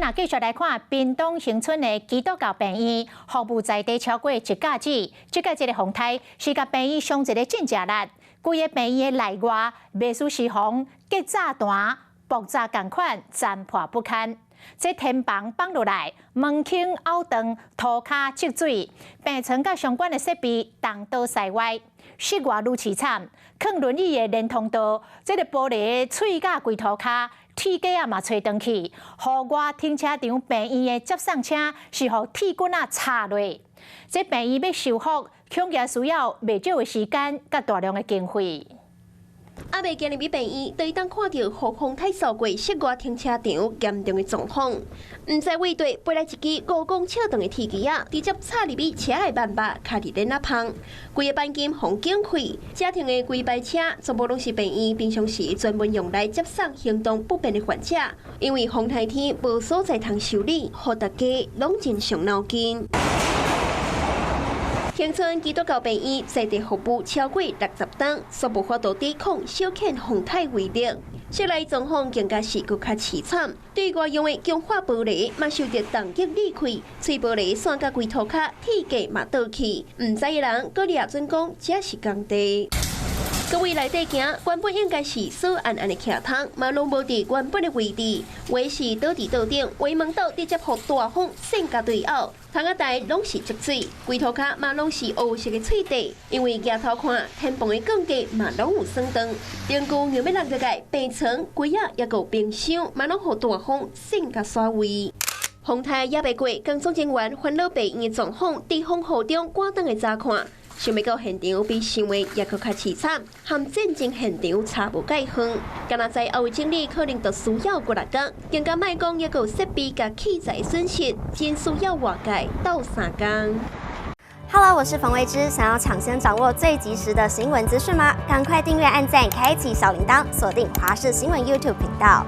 若继续来看屏东恒春的基督教病院，服务在地超过1甲子。这个风台是甲病院上一个进食力，规个病院的内外卫生施工结炸弹、爆炸共款，残破不堪。这天棚放落来，门倾凹洞，涂骹积水，病床甲相关的设备东倒西歪。室外愈凄惨，放轮椅的连通道，这个玻璃的喙甲规涂骹。铁架嘛吹转去，户外停车场病院的接送车是予铁棍插落。这病院要修复，恐也需要袂少的时间甲大量的经费。阿伯今日去病院，就当看到后空太扫过室外停车场严重的状况。唔知为对飞来一支5公尺长的铁机啊，直接插入去车的门把，卡伫恁那旁，规个钣金互剪开。家庭的规排车全部拢是病院平常时专门用来接送行动不便的患者，因为风台天无所在通修理，互大家拢真伤脑筋。恒春基督教病院在地服务超过60档，所无法度抵抗小犬风台威力。室内状况更加是更加凄惨，对外用的强化玻璃嘛受到重击裂开，碎玻璃散甲规涂骹，铁架嘛倒去，唔知的人搁掠准讲这是工地。各位内底行，原本应该是锁暗暗的徛窗，嘛拢无伫原本的位置，为是倒伫倒顶，围门道直接互大风掀甲对后，窗仔台拢是积水，规涂骹嘛拢是黑色的脆地，因为抬头看天棚的钢架嘛拢有酸长，顶句硬要落落来，病床、柜仔也有冰箱，嘛拢互大风掀甲刷位。风台也袂过，工作人员烦恼病院的状况，伫风雨中赶档的查看。想要到现场比想的也搁较凄惨，和战争现场差无介远。敢若在后位整理，可能就需要过6天，更加莫讲也有设备甲器材损失，真需要外界斗3天。Hello， 我是冯薇芝，想要抢先掌握最及时的新闻资讯吗？赶快订阅、按赞、开启小铃铛，锁定华视新闻 YouTube 频道。